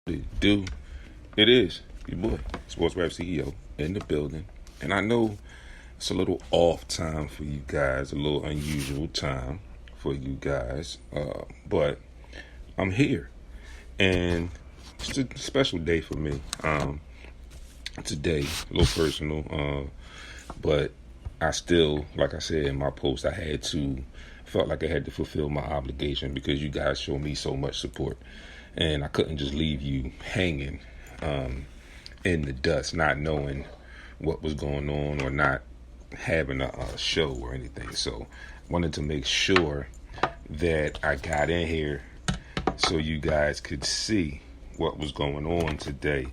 Do it is your boy, SportsRap CEO, in the building, and I know it's a little off time for you guys, a little unusual time for you guys, but I'm here, and it's a special day for me. Today, a little personal, but I still, like I said in my post, felt like I had to fulfill my obligation because you guys show me so much support. And I couldn't just leave you hanging in the dust, not knowing what was going on or not having a show or anything. So I wanted to make sure that I got in here so you guys could see what was going on today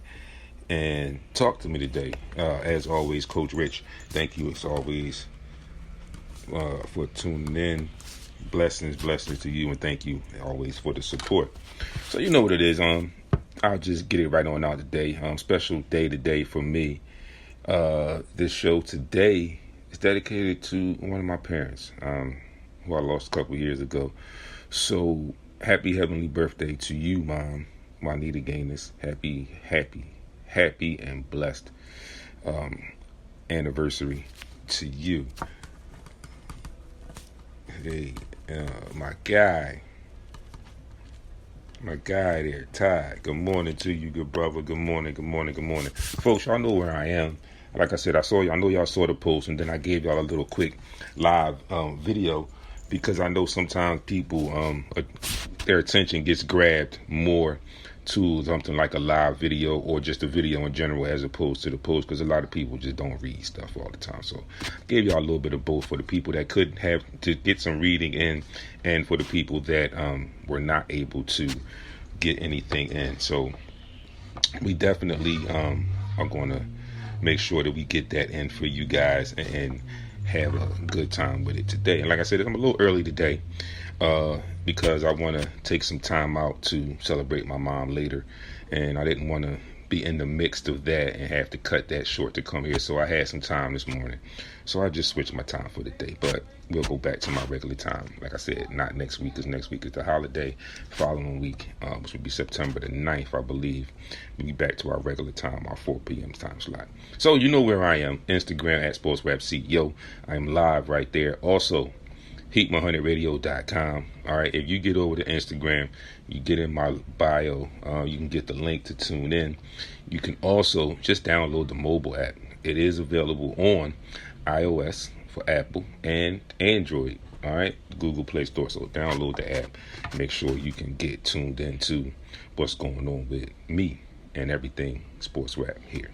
and talk to me today. As always, Coach Rich, thank you as always for tuning in. Blessings to you, and thank you always for the support. So you know what it is. I'll just get it right on out today. Special day today for me. This show today is dedicated to one of my parents, who I lost a couple years ago. So happy heavenly birthday to you, Mom, Juanita Gaines. Happy and blessed anniversary to you. Hey, my guy there, Ty. Good morning to you, good brother. Good morning. Folks, y'all know where I am. Like I said, I know y'all saw the post, and then I gave y'all a little quick live video because I know sometimes people, their attention gets grabbed more to something like a live video or just a video in general as opposed to the post, because a lot of people just don't read stuff all the time. So I gave y'all a little bit of both for the people that couldn't have to get some reading in, and for the people that were not able to get anything in. So we definitely are going to make sure that we get that in for you guys and have a good time with it today. And like I said, I'm a little early today because I want to take some time out to celebrate my mom later, and I didn't want to be in the mix of that and have to cut that short to come here. So I had some time this morning, so I just switched my time for the day, but we'll go back to my regular time. Like I said, not next week, because next week is the holiday. Following week, which would be September the 9th, I believe, we'll be back to our regular time, our 4 p.m. time slot. So you know where I am. Instagram at SportsRap CEO. I'm live right there. Also, Heat100radio.com. All right, if you get over to Instagram, you get in my bio, you can get the link to tune in. You can also just download the mobile app. It is available on iOS for Apple and Android. All right, Google Play Store. So download the app. Make sure you can get tuned into what's going on with me and everything Sports Rap here.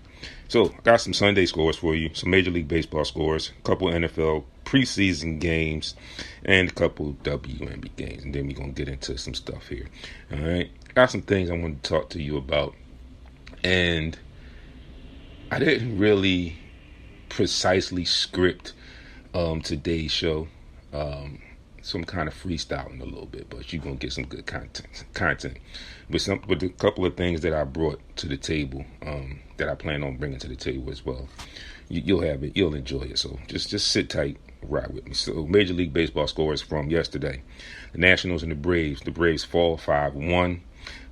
So I got some Sunday scores for you, some Major League Baseball scores, a couple NFL preseason games, and a couple WNBA games. And then we're going to get into some stuff here. All right. Got some things I want to talk to you about. And I didn't really precisely script today's show. So I'm kind of freestyling a little bit, but you're going to get some good content with a couple of things that I brought to the table, that I plan on bringing to the table as well. You'll have it. You'll enjoy it. So just sit tight, ride with me. So Major League Baseball scores from yesterday. The Nationals and the Braves. The Braves fall 5-1.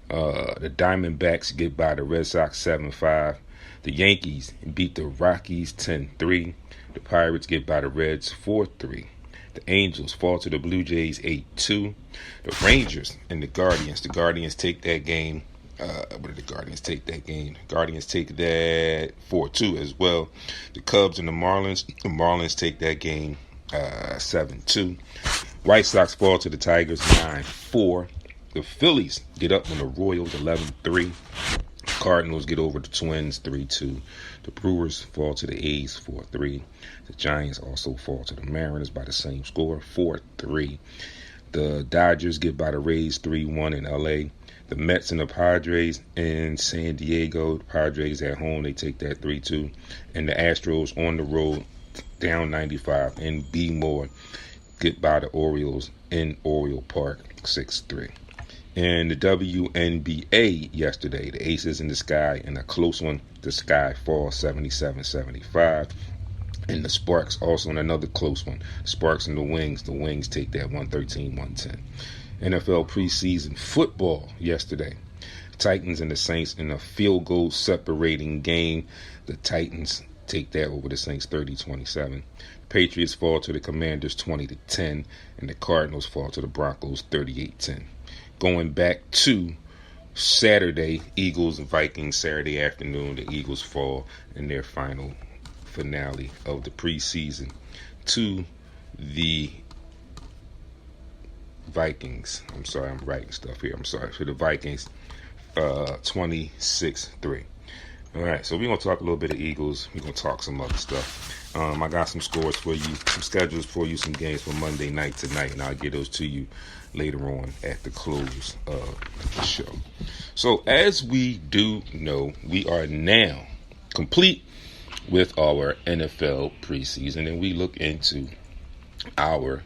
The Diamondbacks get by the Red Sox 7-5. The Yankees beat the Rockies 10-3. The Pirates get by the Reds 4-3. The Angels fall to the Blue Jays 8-2. The Rangers and the Guardians. The Guardians take that game. What did the Guardians take that game? The Guardians take that 4-2 as well. The Cubs and the Marlins. The Marlins take that game 7-2. White Sox fall to the Tigers 9-4. The Phillies get up on the Royals 11-3. Cardinals get over the Twins 3-2. The Brewers fall to the A's 4-3. The Giants also fall to the Mariners by the same score, 4-3. The Dodgers get by the Rays 3-1 in LA. The Mets and the Padres in San Diego. The Padres at home, they take that 3-2. And the Astros on the road, down 95 in B-More, get by the Orioles in Oriole Park 6-3. In the WNBA yesterday, the Aces in the Sky, in a close one, the Sky falls 77-75. And the Sparks also in another close one. Sparks and the Wings take that 113-110. NFL preseason football yesterday. Titans and the Saints in a field goal separating game. The Titans take that over the Saints 30-27. Patriots fall to the Commanders 20-10, and the Cardinals fall to the Broncos 38-10. Going back to Saturday, Eagles and Vikings, Saturday afternoon, the Eagles fall in their final finale of the preseason to the Vikings. I'm sorry, I'm writing stuff here. I'm sorry. To the Vikings, 26-3. All right, so we're going to talk a little bit of Eagles. We're going to talk some other stuff. I got some scores for you, some schedules for you, some games for Monday night tonight, and I'll get those to you later on at the close of the show. So as we do know, we are now complete with our NFL preseason, and we look into our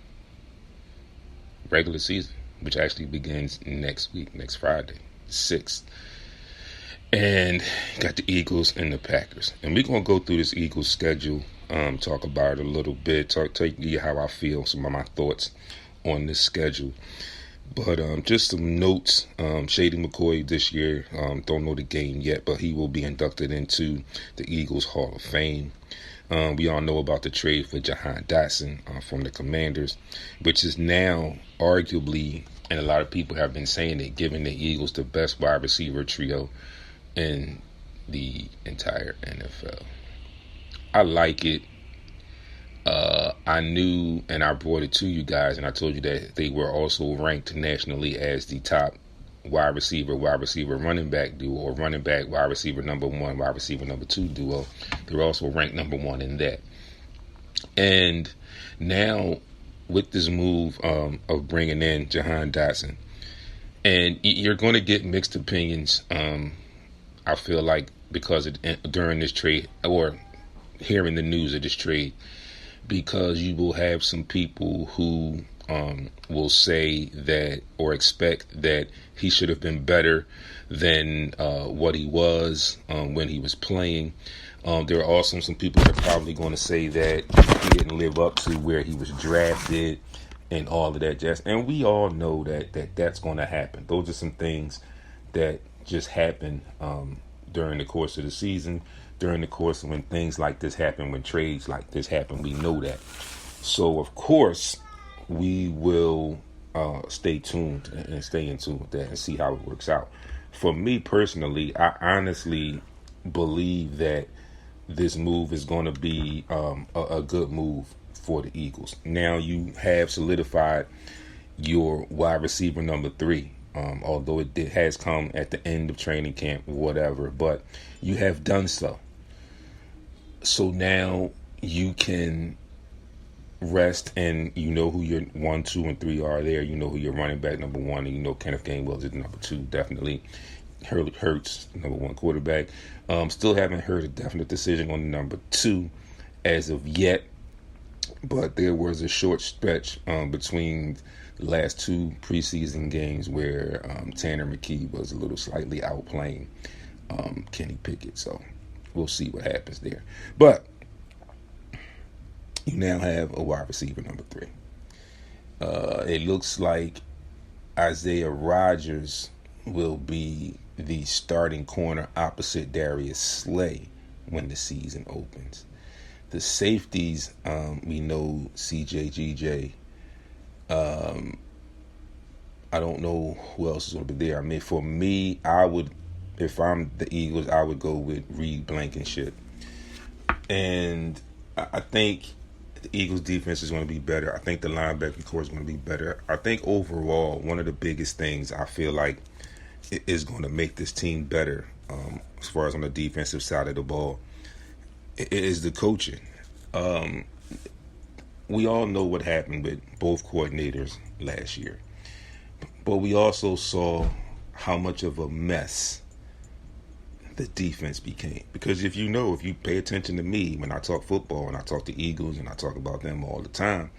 regular season, which actually begins next week, next Friday, 6th. And got the Eagles and the Packers. And we're going to go through this Eagles schedule, talk about it a little bit, tell you how I feel, some of my thoughts on this schedule. But just some notes. Shady McCoy this year, don't know the game yet, but he will be inducted into the Eagles Hall of Fame. We all know about the trade for Jahan Dotson from the Commanders, which is now arguably, and a lot of people have been saying it, giving the Eagles the best wide receiver trio in the entire NFL. I like it. I knew, and I brought it to you guys, and I told you that they were also ranked nationally as the top wide receiver, running back duo, or running back, wide receiver number one, wide receiver number two duo. They're also ranked number one in that. And now with this move of bringing in Jahan Dotson, and you're going to get mixed opinions. I feel like because during this trade, or hearing the news of this trade, because you will have some people who will say that, or expect that he should have been better than what he was when he was playing. There are also some people that are probably going to say that he didn't live up to where he was drafted and all of that jazz. And we all know that's going to happen. Those are some things that just happen during the course of the season, during the course of when things like this happen, when trades like this happen. We know that. So, of course, we will stay tuned and stay in tune with that and see how it works out. For me personally, I honestly believe that this move is going to be a good move for the Eagles. Now you have solidified your wide receiver number 3. Although it has come at the end of training camp, whatever, but you have done so. So now you can rest, and you know who your 1, 2, and 3 are there. You know who your running back number 1, and you know Kenneth Gainwell is number 2, definitely. Hurts, number 1 quarterback. Still haven't heard a definite decision on number 2 as of yet, but there was a short stretch between the last 2 preseason games where Tanner McKee was a little slightly outplaying Kenny Pickett. So we'll see what happens there. But you now have a wide receiver number 3. It looks like Isaiah Rodgers will be the starting corner opposite Darius Slay when the season opens. The safeties, we know CJ, GJ. I don't know who else is going to be there. I mean, for me, I would, if I'm the Eagles, I would go with Reed Blankenship. And I think the Eagles' defense is going to be better. I think the linebacking core is going to be better. I think overall, one of the biggest things I feel like is going to make this team better, as far as on the defensive side of the ball, is the coaching. We all know what happened with both coordinators last year. But we also saw how much of a mess the defense became. Because if you pay attention to me when I talk football and I talk to Eagles and I talk about them all the time,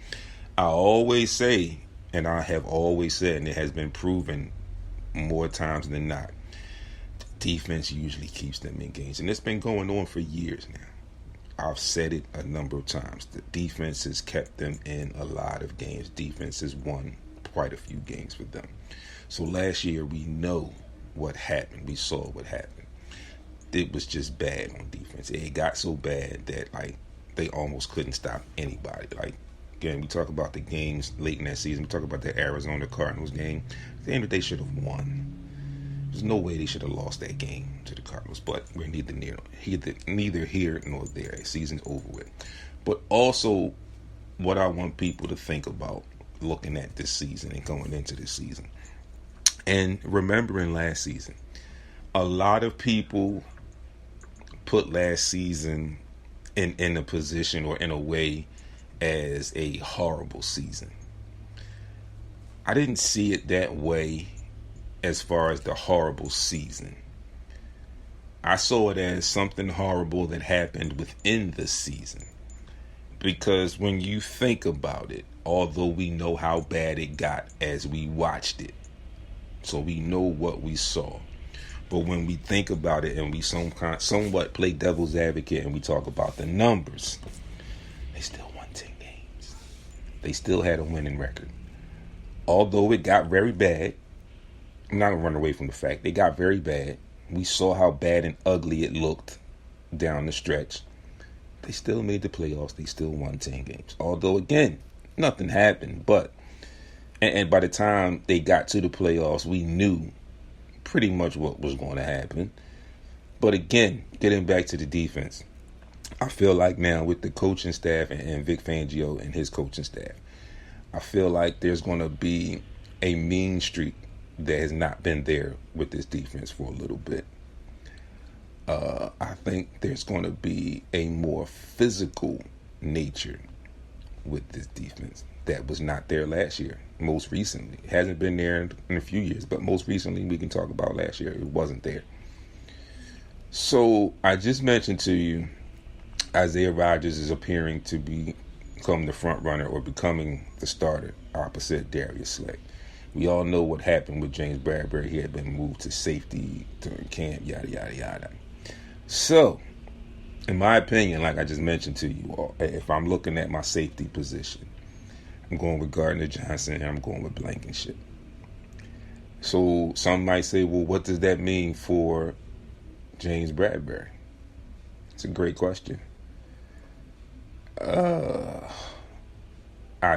I always say, and I have always said, and it has been proven more times than not, defense usually keeps them in games. And it's been going on for years now. I've said it a number of times. The defense has kept them in a lot of games. Defense has won quite a few games for them. So last year, we know what happened. We saw what happened. It was just bad on defense. It got so bad that like they almost couldn't stop anybody. Like again, we talk about the games late in that season. We talk about the Arizona Cardinals game. At the end of the day, should have won. There's no way they should have lost that game to the Cardinals. But we're neither here nor there. Season's over with. But also, what I want people to think about looking at this season and going into this season, and remembering last season, a lot of people put last season in a position or in a way as a horrible season. I didn't see it that way as far as the horrible season. I saw it as something horrible that happened within the season. Because when you think about it, although we know how bad it got as we watched it, so we know what we saw. But when we think about it and we somewhat play devil's advocate and we talk about the numbers, they still won 10 games. They still had a winning record. Although it got very bad, I'm not going to run away from the fact it got very bad. We saw how bad and ugly it looked down the stretch. They still made the playoffs. They still won 10 games. Although, again, nothing happened. But, and by the time they got to the playoffs, we knew pretty much what was going to happen. But again, getting back to the defense, I feel like now with the coaching staff and Vic Fangio and his coaching staff, I feel like there's going to be a mean streak that has not been there with this defense for a little bit. I think there's going to be a more physical nature with this defense that was not there last year. Most recently, it hasn't been there in a few years, but most recently we can talk about last year. It wasn't there. So I just mentioned to you, Isaiah Rodgers is appearing to become the front runner or becoming the starter opposite Darius Slay. We all know what happened with James Bradbury. He had been moved to safety during camp, yada, yada, yada. So, in my opinion, like I just mentioned to you all, if I'm looking at my safety position, I'm going with Gardner-Johnson and I'm going with Blankenship. So, some might say, well, what does that mean for James Bradbury? It's a great question. I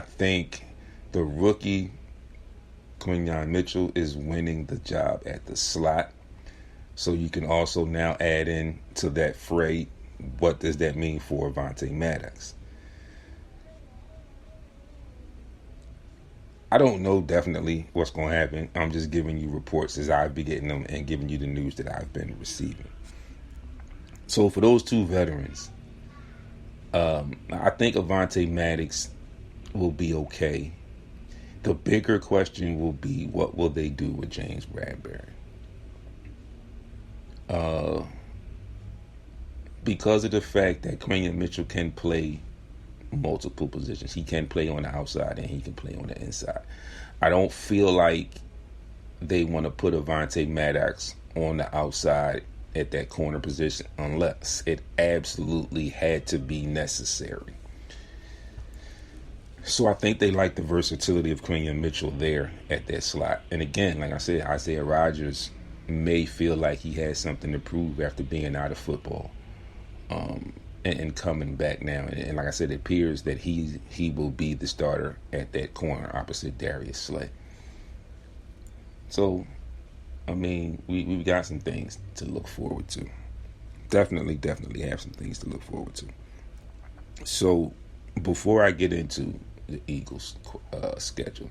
think the rookie Quinyon Mitchell is winning the job at the slot. So you can also now add in to that fray, what does that mean for Avonte Maddox? I don't know definitely what's going to happen. I'm just giving you reports as I've been getting them and giving you the news that I've been receiving. So for those two veterans, I think Avonte Maddox will be okay. The bigger question will be, what will they do with James Bradbury? Because of the fact that Quinyon Mitchell can play multiple positions. He can play on the outside and he can play on the inside. I don't feel like they want to put Avonte Maddox on the outside at that corner position unless it absolutely had to be necessary. So I think they like the versatility of Quinyon Mitchell there at that slot. And again, like I said, Isaiah Rodgers may feel like he has something to prove after being out of football and coming back now. And like I said, it appears that he will be the starter at that corner opposite Darius Slay. So, I mean, we've got some things to look forward to. Definitely have some things to look forward to. So, before I get into the Eagles' schedule,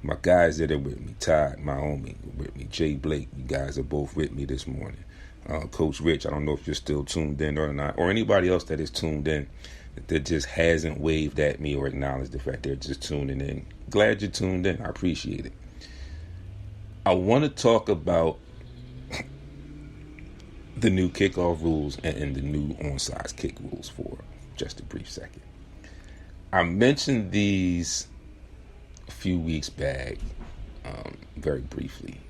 my guys that are with me, Todd, my homie, with me, Jay Blake, you guys are both with me this morning. Coach Rich, I don't know if you're still tuned in or not, or anybody else that is tuned in that just hasn't waved at me or acknowledged the fact they're just tuning in. Glad you tuned in. I appreciate it. I want to talk about the new kickoff rules and the new onside kick rules for just a brief second. I mentioned these a few weeks back, very briefly,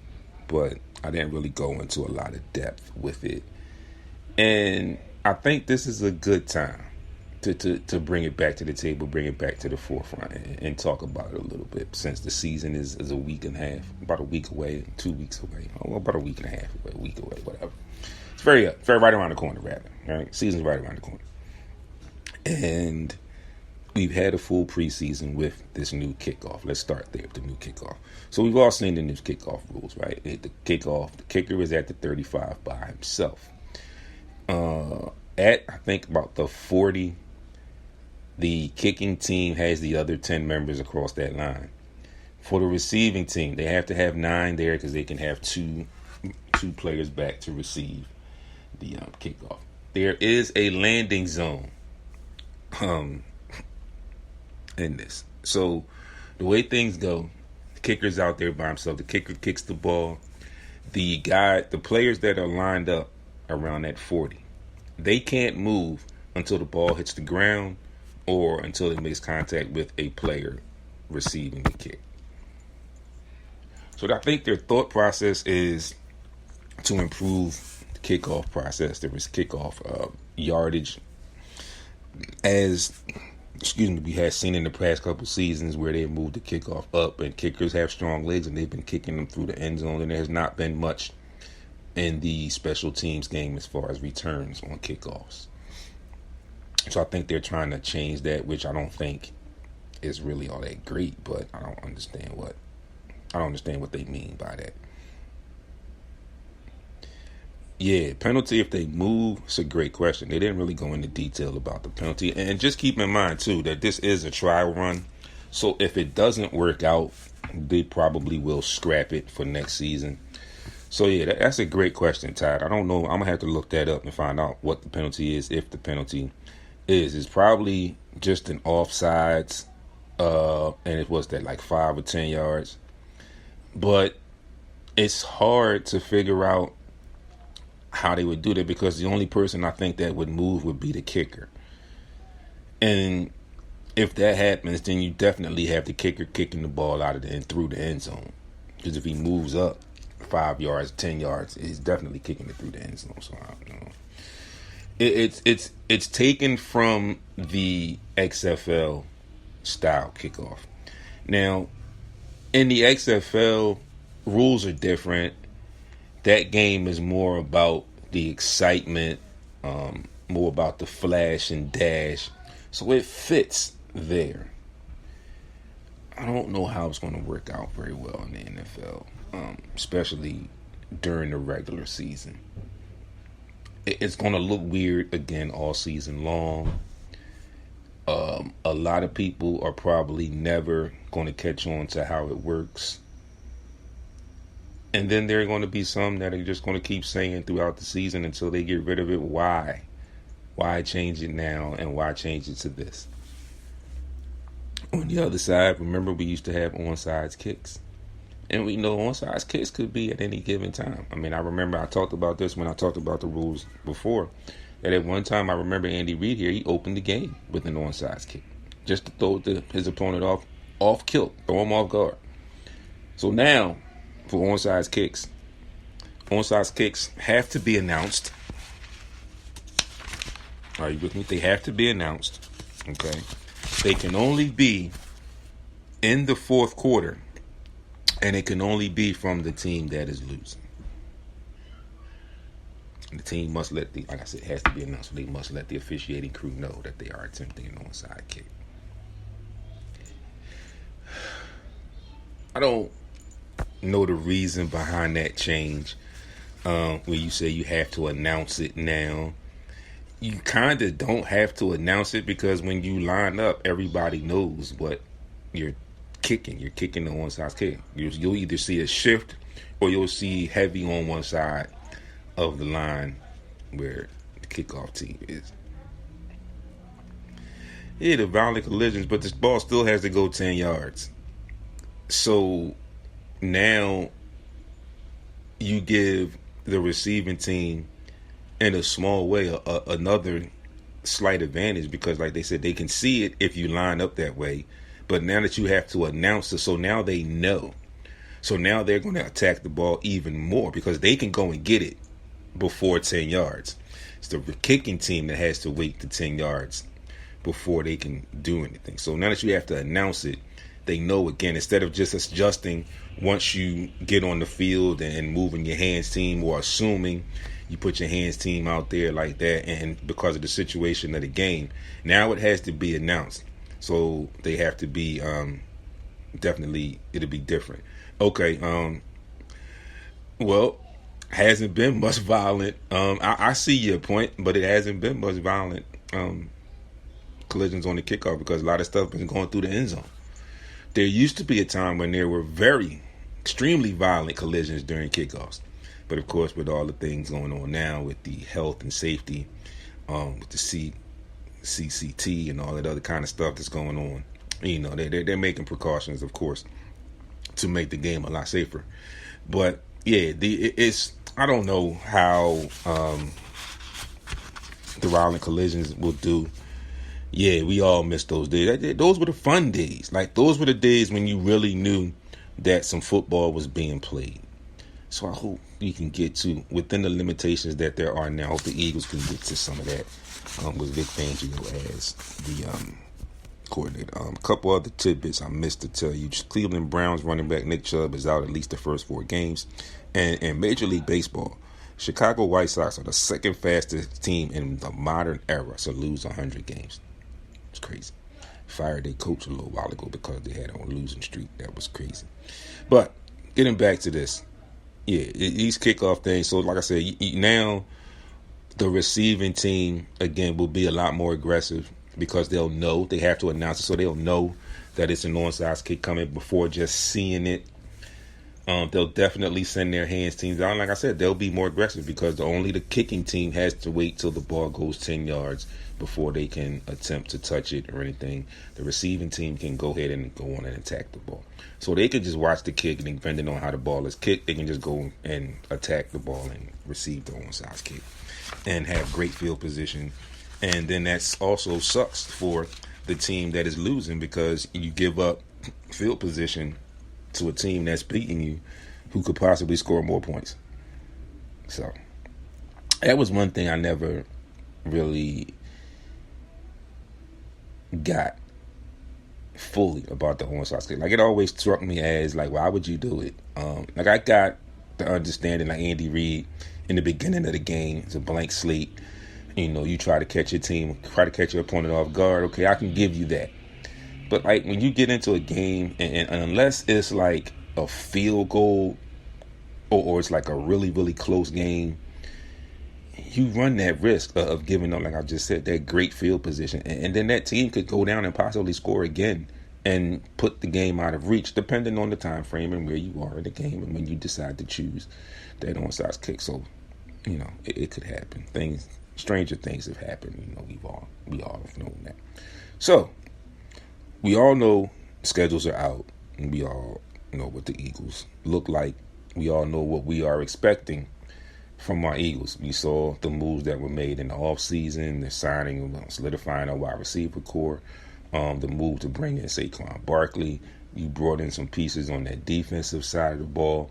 but I didn't really go into a lot of depth with it. And I think this is a good time to bring it back to the table, bring it back to the forefront, and talk about it a little bit, since the season is a week and a half, about a week away, 2 weeks away, about a week and a half away, a week away, whatever. It's very right around the corner, rather. Right, season's right around the corner, and we've had a full preseason with this new kickoff. Let's start there with the new kickoff. So we've all seen the new kickoff rules, right? The kicker is at the 35 by himself. At, I think, about the 40, the kicking team has the other 10 members across that line. For the receiving team, they have to have 9 there because they can have two players back to receive the kickoff. There is a landing zone in this. So the way things go, the kicker's out there by himself. The kicker kicks the ball. The players that are lined up around that 40, they can't move until the ball hits the ground or until it makes contact with a player receiving the kick. So I think their thought process is to improve the kickoff process. There is kickoff yardage, as we had seen in the past couple seasons where they moved the kickoff up, and kickers have strong legs and they've been kicking them through the end zone, and there has not been much in the special teams game as far as returns on kickoffs. So I think they're trying to change that, which I don't think is really all that great, but I don't understand what they mean by that. Yeah, penalty if they move, it's a great question. They didn't really go into detail about the penalty. And just keep in mind, too, that this is a trial run. So if it doesn't work out, they probably will scrap it for next season. So, yeah, that's a great question, Todd. I don't know. I'm going to have to look that up and find out what the penalty is, if the penalty is. It's probably just an offsides, and it was that like 5 or 10 yards. But it's hard to figure out how they would do that, because the only person I think that would move would be the kicker. And if that happens, then you definitely have the kicker kicking the ball out of the end through the end zone. Because if he moves up 5 yards, 10 yards, he's definitely kicking it through the end zone. So I don't know. It's taken from the XFL style kickoff. Now, in the XFL, rules are different. That game is more about the excitement, more about the flash and dash. So it fits there. I don't know how it's going to work out very well in the NFL, especially during the regular season. It's going to look weird again all season long. A lot of people are probably never going to catch on to how it works. And then there are going to be some that are just going to keep saying throughout the season until they get rid of it, why? Why change it now, and why change it to this? On the other side, remember we used to have onside kicks. And we know onside kicks could be at any given time. I mean, I remember I talked about this when I talked about the rules before. That at one time, I remember Andy Reid here, he opened the game with an onside kick. Just to throw his opponent off kilt, throw him off guard. So now, for onside kicks have to be announced. Are you with me? They have to be announced. Okay. They can only be in the fourth quarter, and it can only be from the team that is losing. And the team must like I said, it has to be announced. So they must let the officiating crew know that they are attempting an onside kick. I don't know the reason behind that change, where you say you have to announce it now. You kind of don't have to announce it, because when you line up, everybody knows what you're kicking. You're kicking the onside kick. You'll either see a shift, or you'll see heavy on one side of the line where the kickoff team is. Yeah, the violent collisions, but this ball still has to go 10 yards. So now you give the receiving team, in a small way, another slight advantage, because like they said, they can see it if you line up that way. But now that you have to announce it, so now they know. So now they're going to attack the ball even more, because they can go and get it before 10 yards. It's the kicking team that has to wait to 10 yards before they can do anything. So now that you have to announce it, they know, again, instead of just adjusting once you get on the field and moving your hands team, or assuming you put your hands team out there like that, and because of the situation of the game, now it has to be announced. So they have to be definitely, it'll be different. Okay, well, hasn't been much violent. I see your point, but it hasn't been much violent collisions on the kickoff because a lot of stuff been going through the end zone. There used to be a time when there were extremely violent collisions during kickoffs. But of course, with all the things going on now with the health and safety, with the CCT and all that other kind of stuff that's going on, they're making precautions, of course, to make the game a lot safer. But yeah, I don't know how the violent collisions will do. Yeah, we all miss those days. Those were the fun days. Like, those were the days when you really knew that some football was being played. So I hope we can get to, within the limitations that there are now, I hope the Eagles can get to some of that with Vic Fangio as the coordinator. A couple other tidbits I missed to tell you. Cleveland Browns running back Nick Chubb is out at least the first 4 games. And in Major League Baseball, Chicago White Sox are the second fastest team in the modern era to lose 100 games. It's crazy. Fired their coach a little while ago because they had on a losing streak. That was crazy. But getting back to this, these kickoff things. So like I said, now the receiving team, again, will be a lot more aggressive because they'll know, they have to announce it, so they'll know that it's an onside kick coming before just seeing it. They'll definitely send their hands teams out. Like I said, they'll be more aggressive because only the kicking team has to wait till the ball goes 10 yards before they can attempt to touch it or anything. The receiving team can go ahead and go on and attack the ball. So they can just watch the kick, and depending on how the ball is kicked, they can just go and attack the ball and receive the onside kick and have great field position. And then that's also sucks for the team that is losing because you give up field position to a team that's beating you who could possibly score more points. So that was one thing I never really got fully about the onside kick. Like, it always struck me as, like, why would you do it? Like, I got the understanding, like Andy Reid in the beginning of the game, it's a blank slate. You try to catch your team, try to catch your opponent off guard. Okay, I can give you that. But, like, when you get into a game, and unless it's like a field goal or it's like a really, really close game, you run that risk of giving up, like I just said, that great field position. And then that team could go down and possibly score again and put the game out of reach, depending on the time frame and where you are in the game and when you decide to choose that onside kick. So, it could happen. Stranger things have happened. We all have known that. So, we all know schedules are out, and we all know what the Eagles look like. We all know what we are expecting from our Eagles. We saw the moves that were made in the offseason, the signing, solidifying our wide receiver core, the move to bring in Saquon Barkley. You brought in some pieces on that defensive side of the ball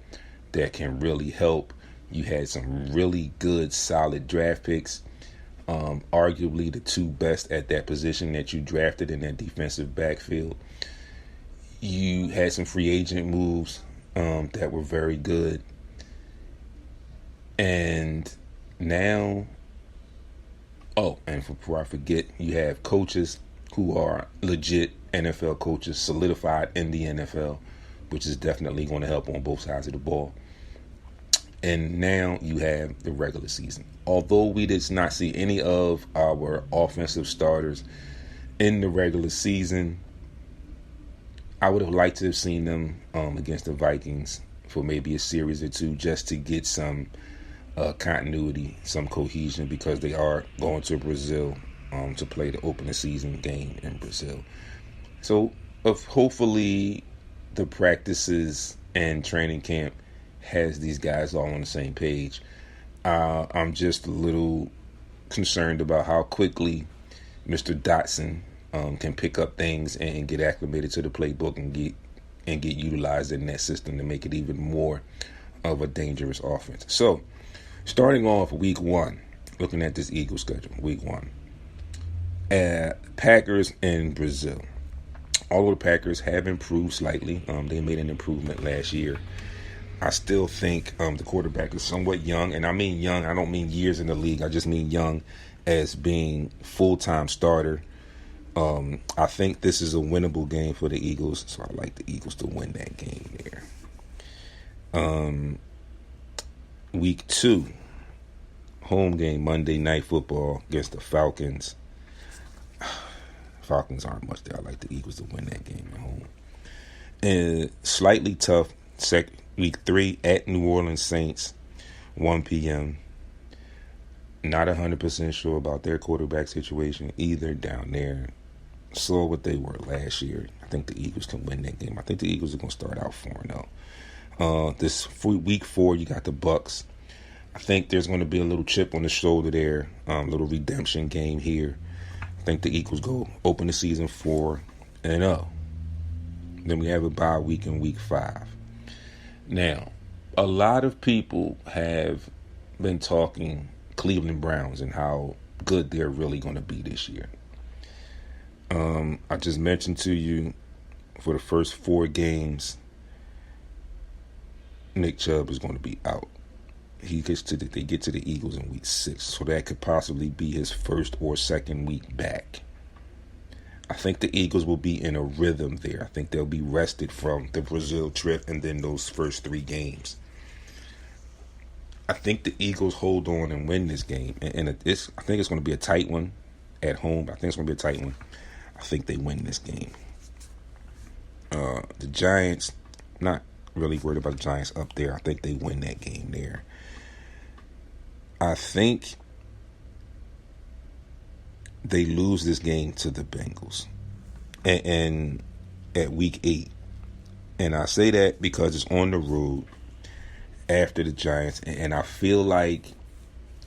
that can really help. You had some really good, solid draft picks. Arguably the 2 best at that position that you drafted in that defensive backfield. You had some free agent moves that were very good. And now, and before I forget, you have coaches who are legit NFL coaches, solidified in the NFL, which is definitely going to help on both sides of the ball. And now you have the regular season. Although we did not see any of our offensive starters in the regular season, I would have liked to have seen them against the Vikings for maybe a series or 2 just to get some continuity, some cohesion, because they are going to Brazil to play the opening season game in Brazil. So hopefully the practices and training camp has these guys all on the same page. I'm just a little concerned about how quickly Mr. Dotson can pick up things and get acclimated to the playbook and get utilized in that system to make it even more of a dangerous offense. So, starting off week 1, looking at this Eagles schedule, week 1. Packers and Brazil. Although the Packers have improved slightly, they made an improvement last year. I still think the quarterback is somewhat young, and I mean young. I don't mean years in the league. I just mean young as being full-time starter. I think this is a winnable game for the Eagles, so I like the Eagles to win that game there. Week 2, home game, Monday Night Football against the Falcons. Falcons aren't much there. I like the Eagles to win that game at home. And slightly tough, week 3 at New Orleans Saints, 1 p.m. Not 100% sure about their quarterback situation either down there. Saw what they were last year. I think the Eagles can win that game. I think the Eagles are going to start out 4-0. This week 4, you got the Bucks. I think there's going to be a little chip on the shoulder there, little redemption game here. I think the Eagles go open the season 4-0. Then we have a bye week in week 5. Now, a lot of people have been talking Cleveland Browns and how good they're really going to be this year. I just mentioned to you for the first 4 games, Nick Chubb is going to be out. They get to the Eagles in week 6, so that could possibly be his first or second week back. I think the Eagles will be in a rhythm there. I think they'll be rested from the Brazil trip and then those first 3 games. I think the Eagles hold on and win this game, and I think it's going to be a tight one at home. But I think it's going to be a tight one. I think they win this game. The Giants, not really worried about the Giants up there. I think they win that game there. I think they lose this game to the Bengals and at week 8. And I say that because it's on the road after the Giants. And I feel like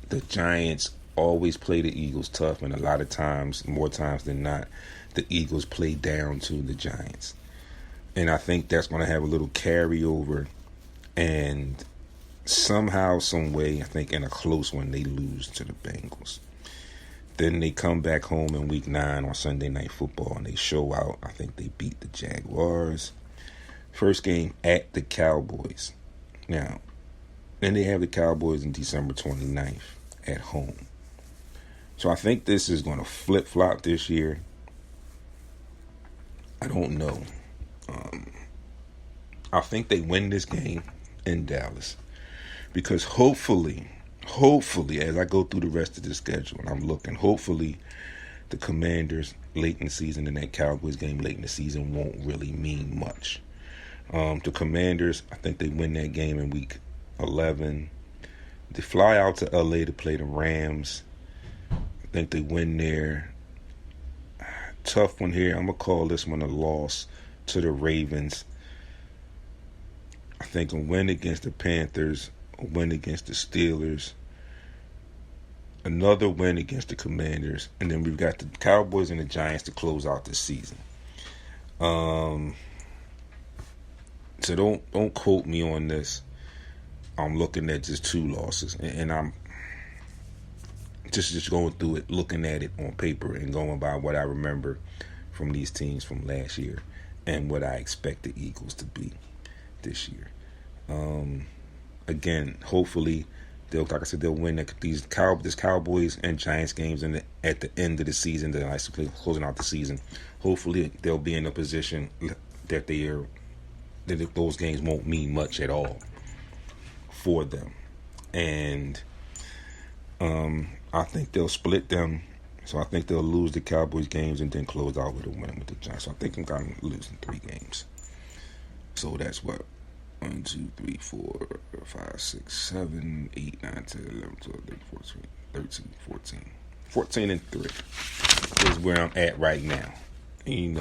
the Giants always play the Eagles tough. And a lot of times, more times than not, the Eagles play down to the Giants. And I think that's going to have a little carryover. And somehow, some way, I think in a close one, they lose to the Bengals. Then they come back home in week 9 on Sunday Night Football and they show out. I think they beat the Jaguars. First game at the Cowboys. Now, then they have the Cowboys on December 29th at home. So I think this is going to flip-flop this year. I don't know. I think they win this game in Dallas. Because hopefully, as I go through the rest of the schedule, and I'm looking, hopefully the Commanders late in the season and that Cowboys game late in the season won't really mean much. The Commanders, I think they win that game in week 11. They fly out to LA to play the Rams. I think they win there. Tough one here. I'm going to call this one a loss to the Ravens. I think a win against the Panthers, a win against the Steelers, another win against the Commanders, and then we've got the Cowboys and the Giants to close out the season. So don't quote me on this. I'm looking at just 2 losses, and I'm just going through it, looking at it on paper and going by what I remember from these teams from last year and what I expect the Eagles to be this year. Again, hopefully they'll win these Cowboys and Giants games at the end of the season. They're actually closing out the season. Hopefully they'll be in a position that those games won't mean much at all for them. And I think they'll split them. So I think they'll lose the Cowboys games and then close out with a win with the Giants. So I think I'm kind of losing 3 games. So that's what? 1, 2, 3, 4, 5, 6, 7, 8, 9, 10, 11, 12, 13, 14. 14 and 3 is where I'm at right now. And,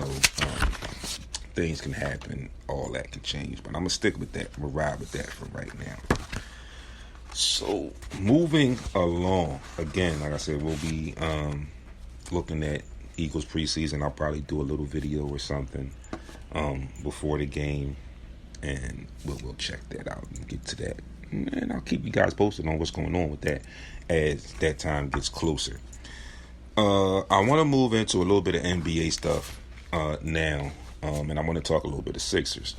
things can happen. All that can change. But I'm going to stick with that. I'm going to ride with that for right now. So, moving along. Again, like I said, we'll be looking at Eagles preseason. I'll probably do a little video or something before the game. And we'll check that out and get to that. And I'll keep you guys posted on what's going on with that as that time gets closer. I want to move into a little bit of NBA stuff now, and I want to talk a little bit of Sixers.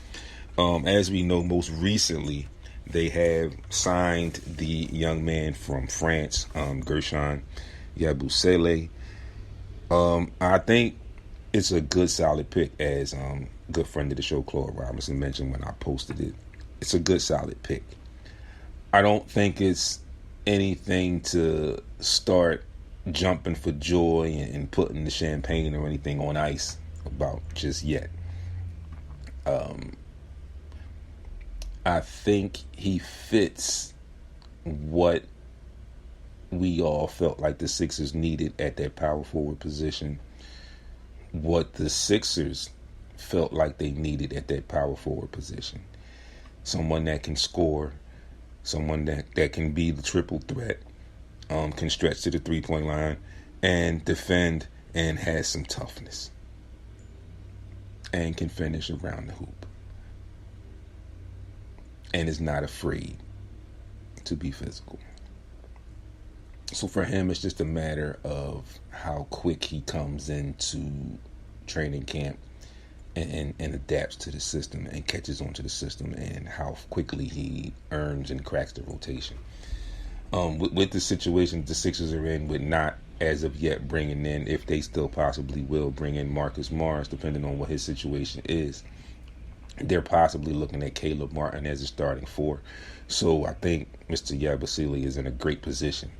As we know, most recently they have signed the young man from France, Gershon Yabusele. I think it's a good, solid pick, as good friend of the show, Claude Robinson, mentioned when I posted it. It's a good, solid pick. I don't think it's anything to start jumping for joy and putting the champagne or anything on ice about just yet. I think he fits what we all felt like the Sixers needed at that power forward position, what the Sixers felt like they needed at that power forward position. Someone that can score, someone that can be the triple threat, can stretch to the three-point line and defend and has some toughness and can finish around the hoop and is not afraid to be physical. So for him, it's just a matter of how quick he comes into training camp and adapts to the system and catches on to the system, and how quickly he earns and cracks the rotation. With the situation the Sixers are in, with not as of yet bringing in, if they still possibly will bring in Marcus Morris, depending on what his situation is, they're possibly looking at Caleb Martin as a starting four. So I think Mr. Yabusele is in a great position.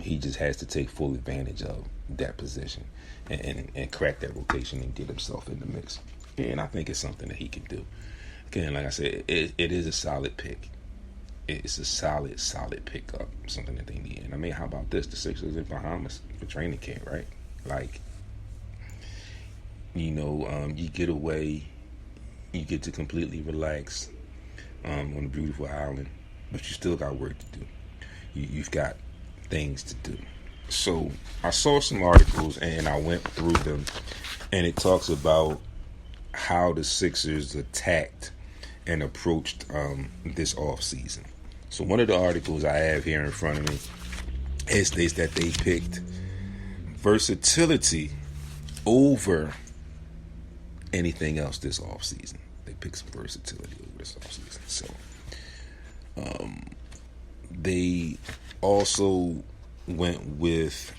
He just has to take full advantage of that position and crack that rotation and get himself in the mix. And I think it's something that he can do. Again, like I said, it is a solid pick. It's a solid pickup, something that they need. And I mean, how about this? The Sixers in Bahamas for training camp, right? Like, you get away, you get to completely relax on a beautiful island, but you still got work to do. You've got things to do. So I saw some articles and I went through them, and it talks about how the Sixers attacked and approached this offseason. So one of the articles I have here in front of me, it states that they picked versatility over anything else this offseason. They picked some versatility over this offseason. So they also went with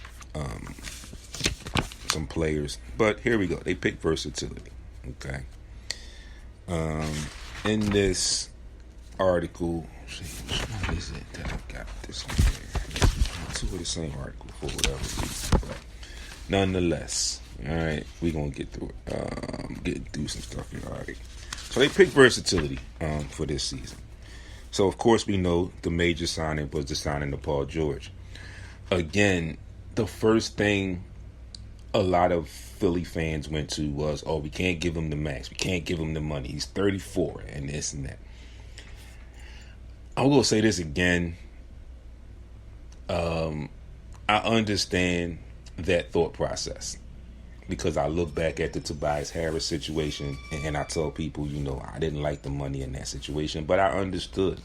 some players, but here we go. They picked versatility. Okay. In this article, which one is it that I got this one here? Two of the same article for whatever reason, but nonetheless, all right, we're gonna get through it. Getting through some stuff here. All right. So they picked versatility for this season. So of course we know the major signing was the signing of Paul George. Again, the first thing a lot of Philly fans went to was, oh, we can't give him the max. We can't give him the money. He's 34 and this and that. I'm going to say this again. I understand that thought process because I look back at the Tobias Harris situation and I tell people, I didn't like the money in that situation, but I understood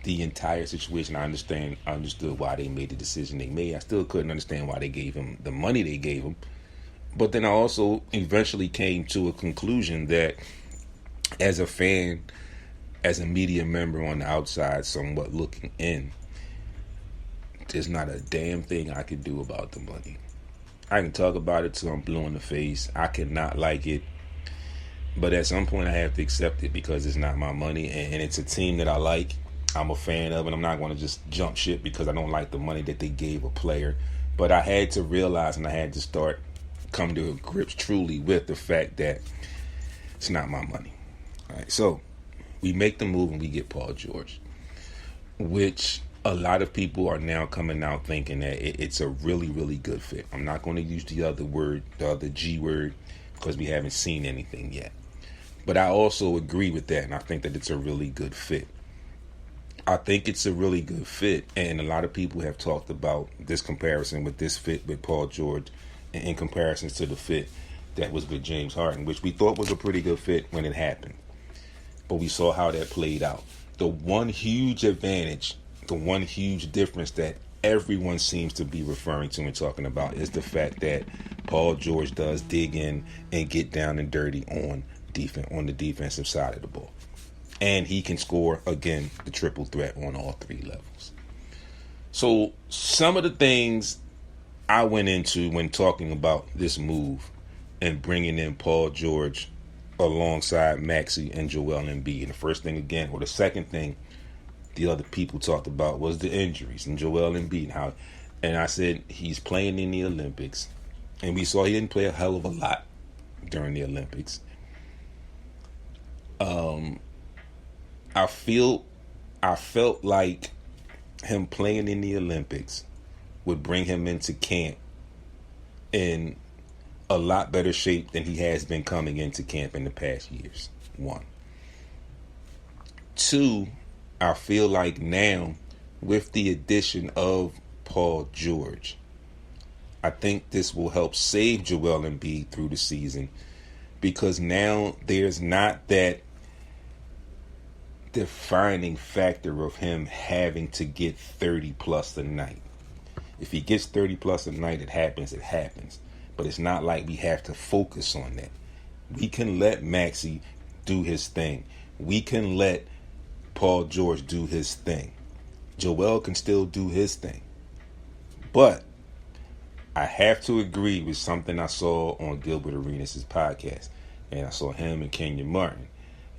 the entire situation. I understood why they made the decision they made. I still couldn't understand why they gave him the money they gave him. But then I also eventually came to a conclusion that as a fan, as a media member on the outside, somewhat looking in, there's not a damn thing I can do about the money. I can talk about it till I'm blue in the face. I cannot like it. But at some point I have to accept it because it's not my money and it's a team that I like. I'm a fan of, and I'm not going to just jump ship because I don't like the money that they gave a player. But I had to realize and I had to come to grips truly with the fact that it's not my money. All right, so we make the move and we get Paul George, which a lot of people are now coming out thinking that it's a really, really good fit. I'm not going to use the other G word, because we haven't seen anything yet. But I also agree with that, and I think that it's a really good fit. I think it's a really good fit, and a lot of people have talked about this comparison with this fit with Paul George in comparisons to the fit that was with James Harden, which we thought was a pretty good fit when it happened. But we saw how that played out. The one huge advantage, the one huge difference that everyone seems to be referring to and talking about is the fact that Paul George does dig in and get down and dirty on the defensive side of the ball. And he can score, again, the triple threat on all three levels. So some of the things I went into when talking about this move and bringing in Paul George alongside Maxey and Joel Embiid. And the first thing again, or the second thing the other people talked about was the injuries and Joel Embiid. And I said he's playing in the Olympics. And we saw he didn't play a hell of a lot during the Olympics. I felt like him playing in the Olympics would bring him into camp in a lot better shape than he has been coming into camp in the past years. 1. 2, I feel like now with the addition of Paul George, I think this will help save Joel Embiid through the season, because now there's not that defining factor of him having to get 30 plus a night. If he gets 30 plus a night, it happens. But it's not like we have to focus on that. We can let Maxey do his thing. We can let Paul George do his thing. Joel can still do his thing. But I have to agree with something I saw on Gilbert Arenas' podcast. And I saw him and Kenyon Martin.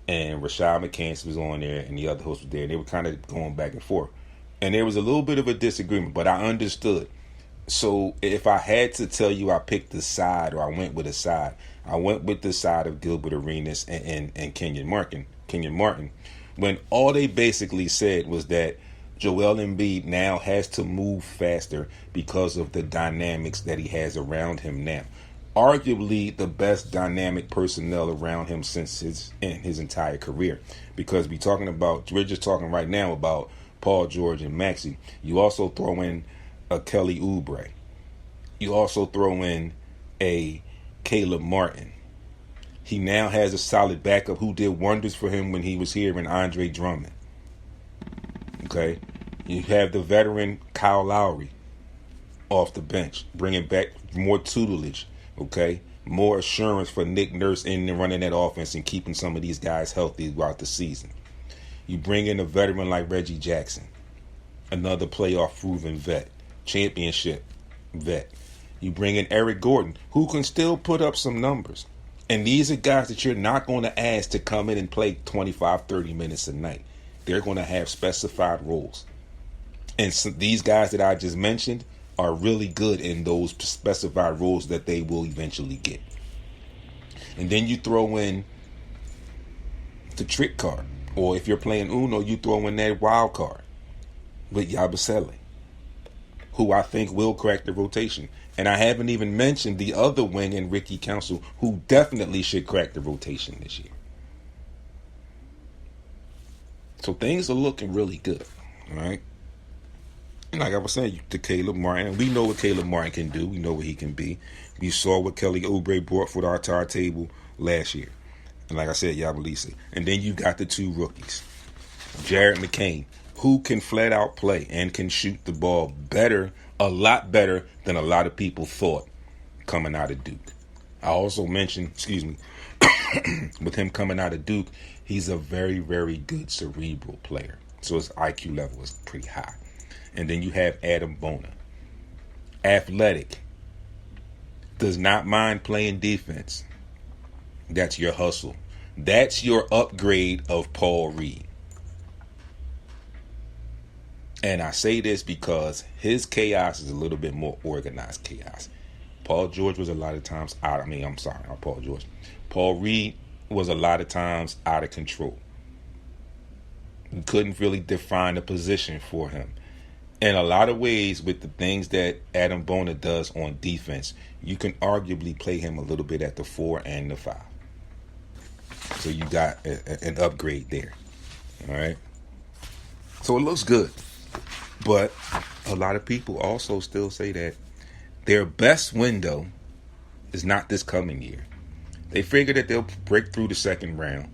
And Rashad McCants was on there, and the other host was there. And they were kind of going back and forth. And there was a little bit of a disagreement, but I understood. So if I had to tell you I picked a side, or I went with a side, I went with the side of Gilbert Arenas and Kenyon Martin, when all they basically said was that Joel Embiid now has to move faster because of the dynamics that he has around him now. Arguably the best dynamic personnel around him since his entire career. Because we're just talking right now about Paul George and Maxey. You also throw in a Kelly Oubre. You also throw in a Caleb Martin. He now has a solid backup who did wonders for him when he was here in Andre Drummond. Okay? You have the veteran Kyle Lowry off the bench, bringing back more tutelage. Okay? More assurance for Nick Nurse in and running that offense and keeping some of these guys healthy throughout the season. You bring in a veteran like Reggie Jackson, another playoff proven vet, championship vet. You bring in Eric Gordon, who can still put up some numbers. And these are guys that you're not going to ask to come in and play 25, 30 minutes a night. They're going to have specified roles. And so these guys that I just mentioned are really good in those specified roles that they will eventually get. And then you throw in the trick card. Or if you're playing Uno, you throw in that wild card with Yabusele, who I think will crack the rotation. And I haven't even mentioned the other wing in Ricky Council, who definitely should crack the rotation this year. So things are looking really good, all right? And like I was saying, to Caleb Martin, we know what Caleb Martin can do. We know what he can be. We saw what Kelly Oubre brought for our table last year. And like I said, Yabulise. And then you got the two rookies. Jared McCain, who can flat out play and can shoot the ball better, a lot better than a lot of people thought coming out of Duke. I also mentioned, with him coming out of Duke, he's a very, very good cerebral player. So his IQ level is pretty high. And then you have Adam Bona. Athletic. Does not mind playing defense. That's your hustle. That's your upgrade of Paul Reed. And I say this because his chaos is a little bit more organized chaos. Paul George was a lot of times Paul Reed was a lot of times out of control. You couldn't really define a position for him. In a lot of ways, with the things that Adam Bona does on defense, you can arguably play him a little bit at the 4 and the 5. So you got an upgrade there. All right. So it looks good. But a lot of people also still say that their best window is not this coming year. They figure that they'll break through the second round.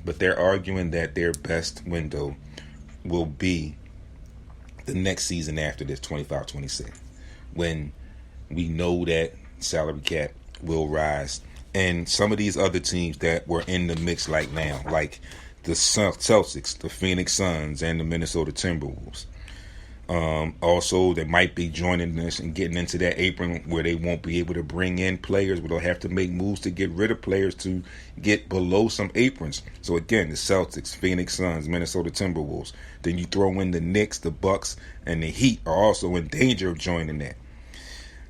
But they're arguing that their best window will be the next season after this, 25-26, when we know that salary cap will rise. And some of these other teams that were in the mix like now, like the Celtics, the Phoenix Suns, and the Minnesota Timberwolves. Also, they might be joining this and getting into that apron where they won't be able to bring in players, but they'll have to make moves to get rid of players to get below some aprons. So again, the Celtics, Phoenix Suns, Minnesota Timberwolves. Then you throw in the Knicks, the Bucks, and the Heat are also in danger of joining that.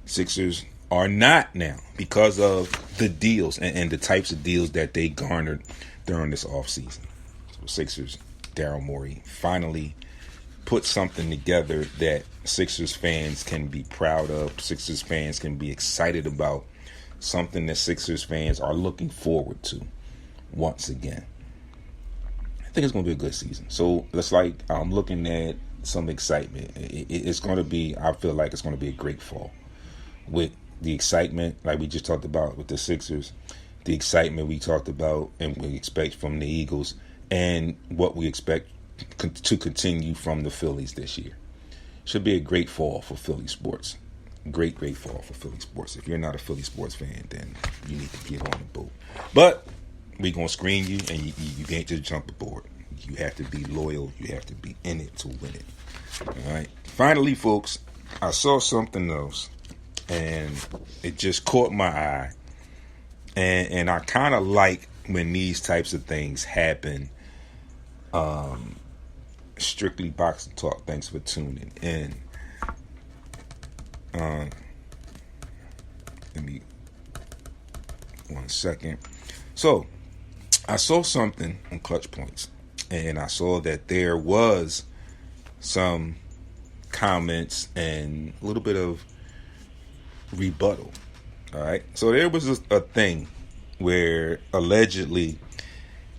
Sixers are not now because of the deals and the types of deals that they garnered during this offseason. So Sixers, Daryl Morey, finally put something together that Sixers fans can be proud of, Sixers fans can be excited about, something that Sixers fans are looking forward to once again. I think it's going to be a good season. So it's like I'm looking at some excitement. It's going to be, I feel like it's going to be a great fall with the excitement like we just talked about with the Sixers, the excitement we talked about and we expect from the Eagles, and what we expect to continue from the Phillies this year. Should be a great fall for Philly sports. Great fall for Philly sports. If you're not a Philly sports fan, then you need to get on the boat. But we're going to screen you, and you can't just jump aboard. You have to be loyal. You have to be in it to win it. All right. Finally, folks, I saw something else, and it just caught my eye. And I kind of like when these types of things happen. Strictly Boxing Talk. Thanks for tuning in. Let me 1 second. So I saw something on Clutch Points, and I saw that there was some comments and a little bit of rebuttal. All right. So there was a thing where allegedly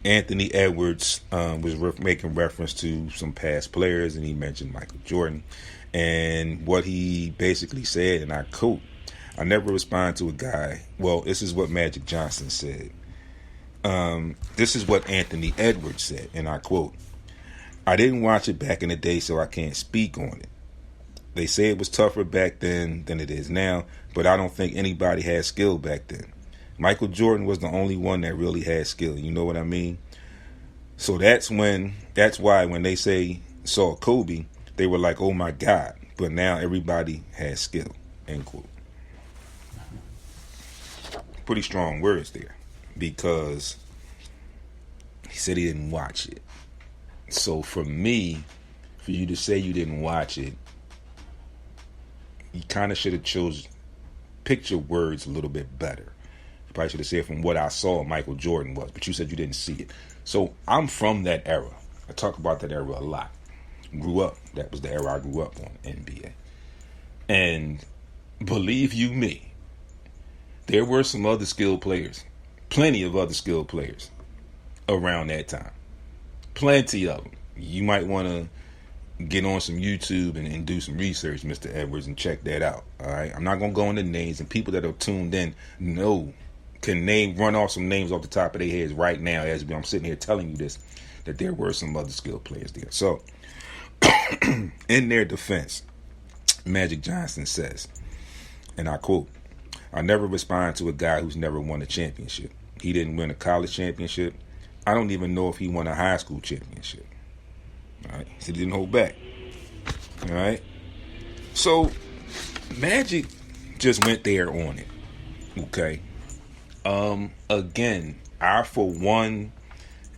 Anthony Edwards was making reference to some past players, and he mentioned Michael Jordan. And what he basically said, and I quote, "I never respond to a guy." Well, this is what Magic Johnson said. This is what Anthony Edwards said, and I quote, "I didn't watch it back in the day, so I can't speak on it. They say it was tougher back then than it is now, but I don't think anybody had skill back then. Michael Jordan was the only one that really had skill. You know what I mean? So that's why when they saw Kobe, they were like, oh my God. But now everybody has skill." End quote. Pretty strong words there, because he said he didn't watch it. So for me, for you to say you didn't watch it, you kind of should have picked your words a little bit better. You probably should have said, from what I saw, Michael Jordan was, but you said you didn't see it. So I'm from that era. I talk about that era a lot. Grew up. That was the era I grew up on, NBA. And believe you me, there were some other skilled players, plenty of other skilled players around that time. Plenty of them. You might want to get on some YouTube and do some research, Mr. Edwards, and check that out. All right. I'm not going to go into names, and people that are tuned in can run off some names off the top of their heads right now as I'm sitting here telling you this, that there were some other skilled players there. So, in their defense, Magic Johnson says, and I quote, "I never respond to a guy who's never won a championship. He didn't win a college championship. I don't even know if he won a high school championship." All right. So he didn't hold back. All right. So Magic just went there on it. Okay. Again, I, for one,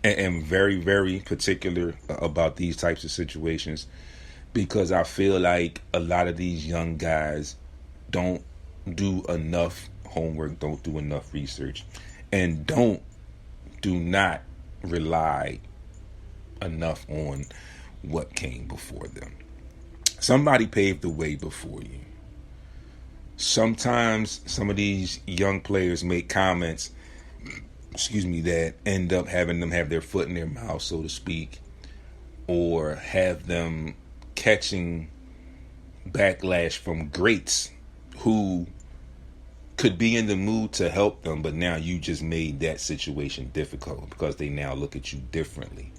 am very, very particular about these types of situations, because I feel like a lot of these young guys don't do enough homework, don't do enough research, and do not rely enough on what came before them. Somebody paved the way before you. Sometimes some of these young players make comments, that end up having them have their foot in their mouth, so to speak, or have them catching backlash from greats who could be in the mood to help them, but now you just made that situation difficult because they now look at you differently,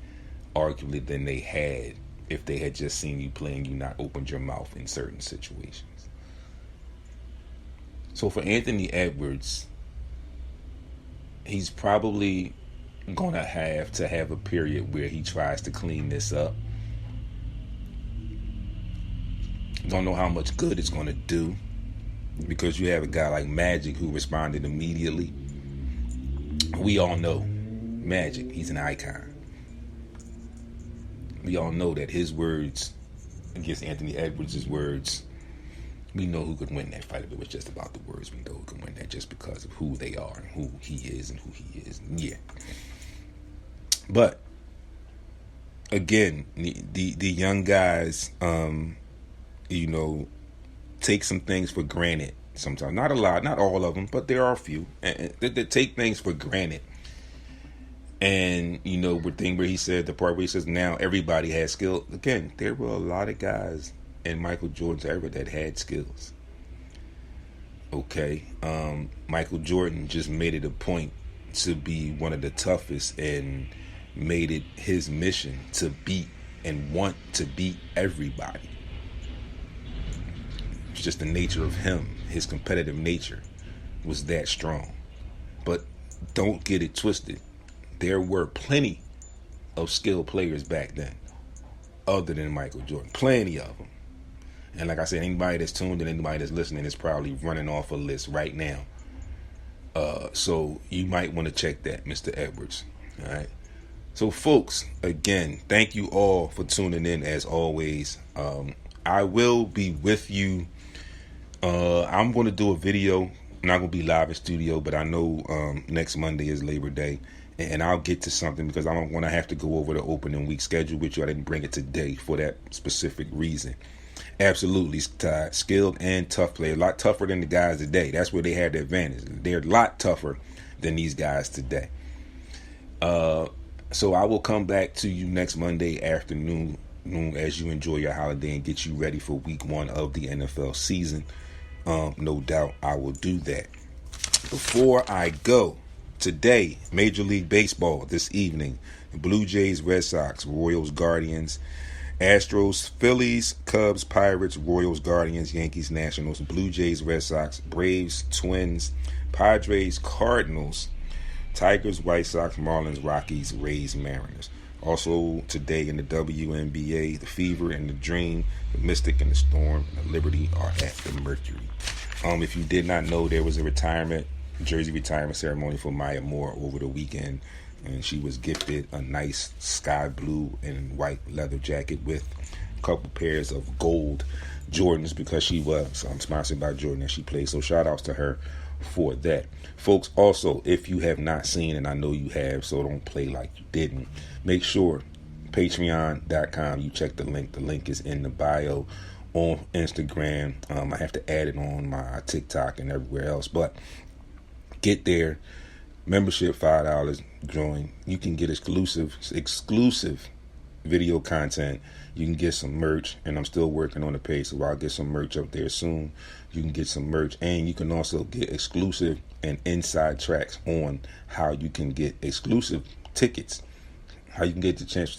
arguably, than they had if they had just seen you play and you not opened your mouth in certain situations. So for Anthony Edwards, he's probably going to have a period where he tries to clean this up. Don't know how much good it's going to do, because you have a guy like Magic who responded immediately. We all know Magic, he's an icon. We all know that his words against Anthony Edwards' words, we know who could win that fight if it was just about the words. We know who could win that just because of who they are and who he is and who he is. Yeah. But again, the young guys, take some things for granted sometimes. Not a lot, not all of them, but there are a few. And they take things for granted. And, where he said, the part where he says, now everybody has skill. Again, there were a lot of guys in Michael Jordan's era that had skills. Okay. Michael Jordan just made it a point to be one of the toughest and made it his mission to beat and want to beat everybody. It's just the nature of him. His competitive nature was that strong. But don't get it twisted. There were plenty of skilled players back then, other than Michael Jordan. Plenty of them. And like I said, anybody that's tuned in, anybody that's listening is probably running off a list right now. So you might want to check that, Mr. Edwards. All right. So, folks, again, thank you all for tuning in as always. I will be with you. I'm going to do a video. I'm not going to be live in studio, but I know next Monday is Labor Day. And I'll get to something because I don't want to have to go over the opening week schedule with you. I didn't bring it today for that specific reason. Absolutely, skilled and tough player. A lot tougher than the guys today. That's where they had the advantage. They're a lot tougher than these guys today. So I will come back to you next Monday afternoon as you enjoy your holiday and get you ready for week 1 of the NFL season. No doubt I will do that. Before I go, today, Major League Baseball this evening, Blue Jays, Red Sox, Royals, Guardians, Astros, Phillies, Cubs, Pirates, Royals, Guardians, Yankees, Nationals, Blue Jays, Red Sox, Braves, Twins, Padres, Cardinals, Tigers, White Sox, Marlins, Rockies, Rays, Mariners. Also today in the WNBA, the Fever and the Dream, the Mystic and the Storm, and the Liberty are at the Mercury. If you did not know, there was a jersey retirement ceremony for Maya Moore over the weekend, and she was gifted a nice sky blue and white leather jacket with a couple pairs of gold Jordans because she was sponsored by Jordan and she played. So shout outs to her for that. Folks, also, if you have not seen, and I know you have, so don't play like you didn't, make sure patreon.com, you check the link. The link is in the bio on Instagram. I have to add it on my TikTok and everywhere else, but get there. Membership $5. Join. You can get exclusive video content. You can get some merch, and I'm still working on the page, so I'll get some merch up there soon. You can get some merch, and you can also get exclusive and inside tracks on how you can get exclusive tickets. How you can get the chance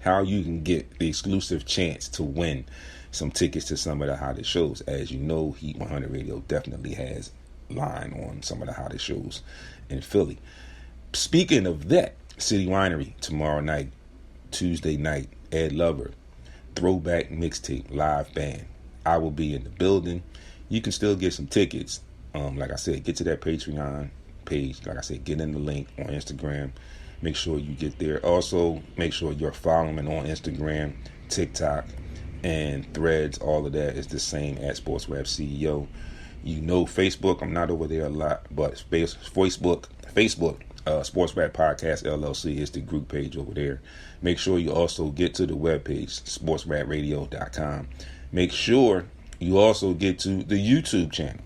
how you can get the exclusive chance to win some tickets to some of the hottest shows. As you know, Heat 100 Radio definitely has line on some of the hottest shows in Philly. Speaking of that, City Winery tomorrow night, Tuesday night, Ed Lover, throwback mixtape, live band. I will be in the building. You can still get some tickets. Like I said, get to that Patreon page. Like I said, get in the link on Instagram. Make sure you get there. Also, make sure you're following on Instagram, TikTok, and Threads. All of that is the same at SportsRap CEO. You know Facebook, I'm not over there a lot, but Facebook, SportsRap Podcast LLC is the group page over there. Make sure you also get to the webpage, sportsrapradio.com. Make sure you also get to the YouTube channel,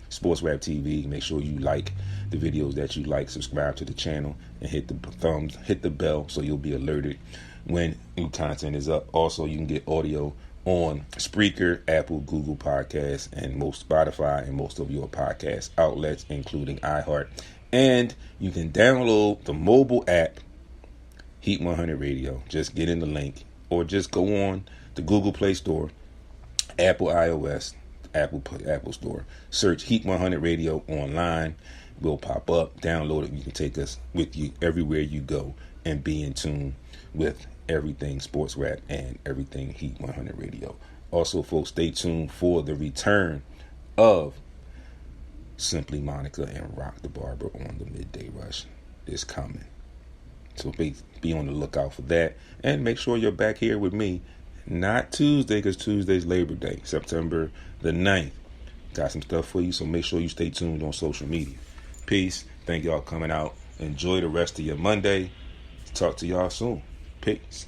SportsRap TV. Make sure you like the videos that you like, subscribe to the channel, and hit the bell so you'll be alerted when new content is up. Also, you can get audio on Spreaker, Apple, Google Podcasts, and most Spotify and most of your podcast outlets, including iHeart. And you can download the mobile app Heat 100 Radio. Just get in the link, or just go on the Google Play Store, Apple iOS, Apple Store. Search Heat 100 Radio online. Will pop up. Download it. You can take us with you everywhere you go and be in tune with everything sports rap and everything Heat 100 Radio. Also, folks, stay tuned for the return of Simply Monica and Rock the Barber on the Midday Rush. Is coming. So be on the lookout for that. And make sure you're back here with me. Not Tuesday, because Tuesday's Labor Day, September the 9th. Got some stuff for you, so make sure you stay tuned on social media. Peace. Thank y'all coming out. Enjoy the rest of your Monday. Talk to y'all soon. Peace.